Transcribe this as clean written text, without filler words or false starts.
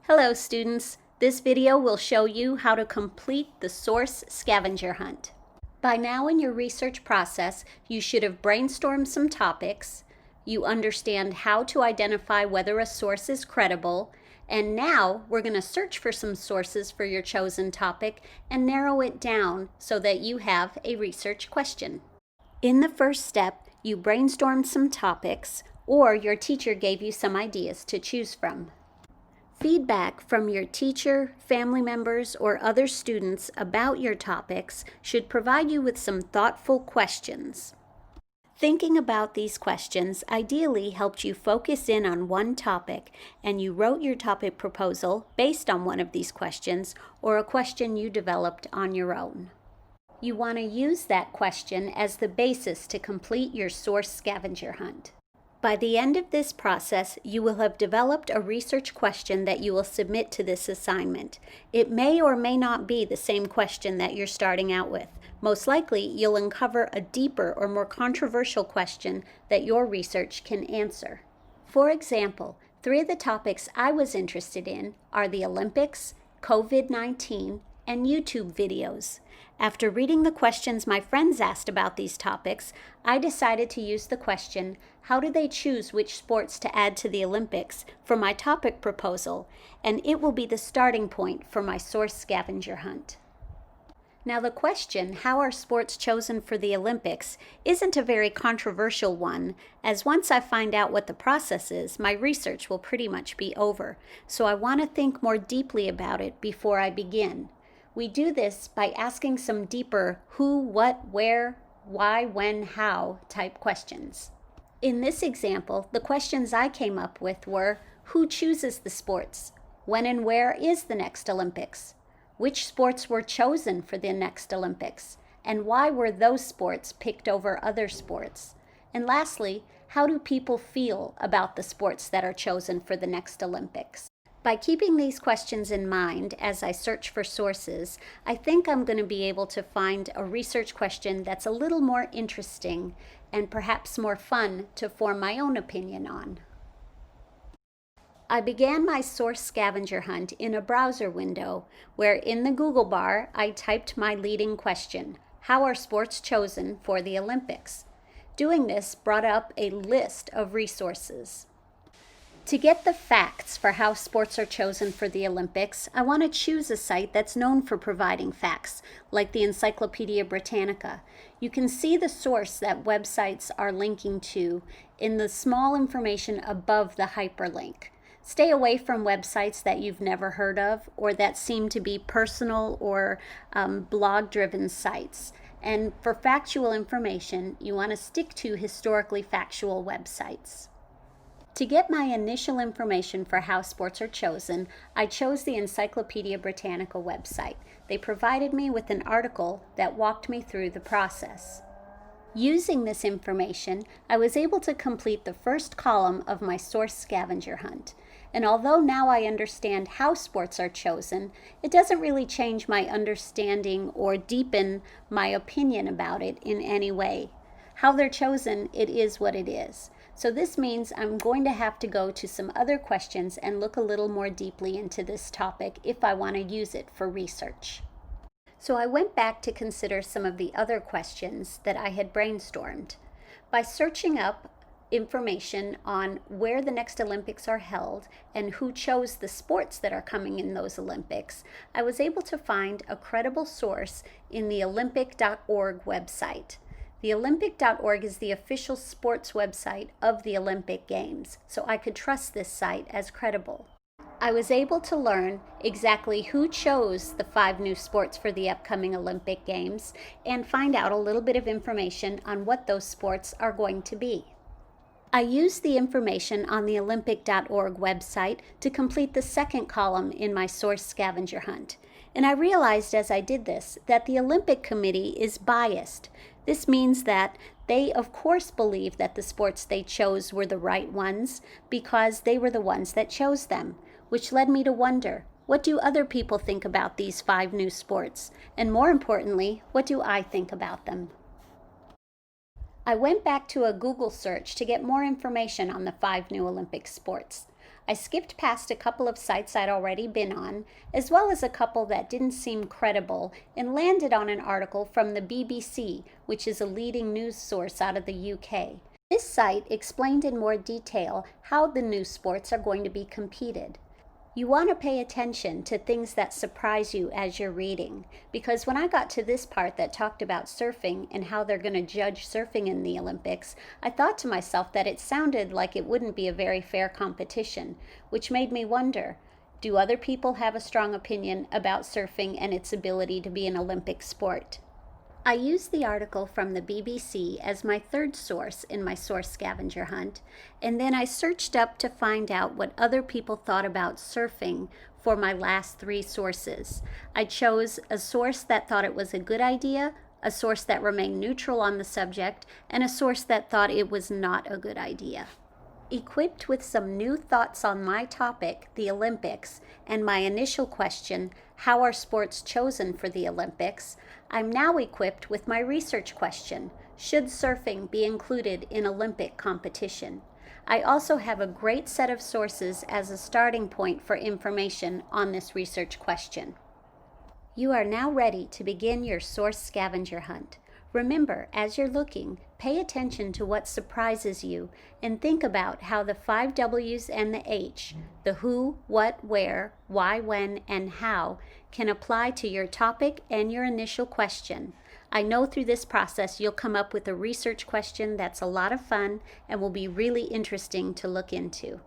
Hello students, this video will show you how to complete the Source Scavenger Hunt. By now in your research process, you should have brainstormed some topics, you understand how to identify whether a source is credible, and now we're going to search for some sources for your chosen topic and narrow it down so that you have a research question. In the first step, you brainstormed some topics, or your teacher gave you some ideas to choose from. Feedback from your teacher, family members, or other students about your topics should provide you with some thoughtful questions. Thinking about these questions ideally helped you focus in on one topic, and you wrote your topic proposal based on one of these questions or a question you developed on your own. You want to use that question as the basis to complete your Source Scavenger Hunt. By the end of this process, you will have developed a research question that you will submit to this assignment. It may or may not be the same question that you're starting out with. Most likely, you'll uncover a deeper or more controversial question that your research can answer. For example, 3 of the topics I was interested in are the Olympics, COVID-19, and YouTube videos. After reading the questions my friends asked about these topics, I decided to use the question, how do they choose which sports to add to the Olympics, for my topic proposal, and it will be the starting point for my Source Scavenger Hunt. Now the question, how are sports chosen for the Olympics, isn't a very controversial one, as once I find out what the process is, my research will pretty much be over, so I want to think more deeply about it before I begin. We do this by asking some deeper who, what, where, why, when, how type questions. In this example, the questions I came up with were, who chooses the sports? When and where is the next Olympics? Which sports were chosen for the next Olympics? And why were those sports picked over other sports? And lastly, how do people feel about the sports that are chosen for the next Olympics? By keeping these questions in mind as I search for sources, I think I'm going to be able to find a research question that's a little more interesting and perhaps more fun to form my own opinion on. I began my Source Scavenger Hunt in a browser window where in the Google bar I typed my leading question, how are sports chosen for the Olympics? Doing this brought up a list of resources. To get the facts for how sports are chosen for the Olympics, I want to choose a site that's known for providing facts, like the Encyclopedia Britannica. You can see the source that websites are linking to in the small information above the hyperlink. Stay away from websites that you've never heard of or that seem to be personal or blog-driven sites. And for factual information, you want to stick to historically factual websites. To get my initial information for how sports are chosen, I chose the Encyclopedia Britannica website. They provided me with an article that walked me through the process. Using this information, I was able to complete the first column of my Source Scavenger Hunt. And although now I understand how sports are chosen, it doesn't really change my understanding or deepen my opinion about it in any way. How they're chosen, it is what it is. So this means I'm going to have to go to some other questions and look a little more deeply into this topic if I want to use it for research. So I went back to consider some of the other questions that I had brainstormed. By searching up information on where the next Olympics are held and who chose the sports that are coming in those Olympics, I was able to find a credible source in the Olympic.org website. The Olympic.org is the official sports website of the Olympic Games, so I could trust this site as credible. I was able to learn exactly who chose the 5 new sports for the upcoming Olympic Games and find out a little bit of information on what those sports are going to be. I used the information on the Olympic.org website to complete the second column in my Source Scavenger Hunt. And I realized as I did this that the Olympic Committee is biased. This means that they, of course, believe that the sports they chose were the right ones because they were the ones that chose them, which led me to wonder, what do other people think about these 5 new sports? And more importantly, what do I think about them? I went back to a Google search to get more information on the 5 new Olympic sports. I skipped past a couple of sites I'd already been on, as well as a couple that didn't seem credible, and landed on an article from the BBC, which is a leading news source out of the UK. This site explained in more detail how the new sports are going to be competed. You want to pay attention to things that surprise you as you're reading, because when I got to this part that talked about surfing and how they're going to judge surfing in the Olympics, I thought to myself that it sounded like it wouldn't be a very fair competition, which made me wonder, do other people have a strong opinion about surfing and its ability to be an Olympic sport? I used the article from the BBC as my third source in my Source Scavenger Hunt, and then I searched up to find out what other people thought about surfing for my last three sources. I chose a source that thought it was a good idea, a source that remained neutral on the subject, and a source that thought it was not a good idea. Equipped with some new thoughts on my topic, the Olympics, and my initial question, how are sports chosen for the Olympics, I'm now equipped with my research question, should surfing be included in Olympic competition? I also have a great set of sources as a starting point for information on this research question. You are now ready to begin your source scavenger hunt. Remember, as you're looking, pay attention to what surprises you and think about how the 5 W's and the H, the who, what, where, why, when, and how, can apply to your topic and your initial question. I know through this process you'll come up with a research question that's a lot of fun and will be really interesting to look into.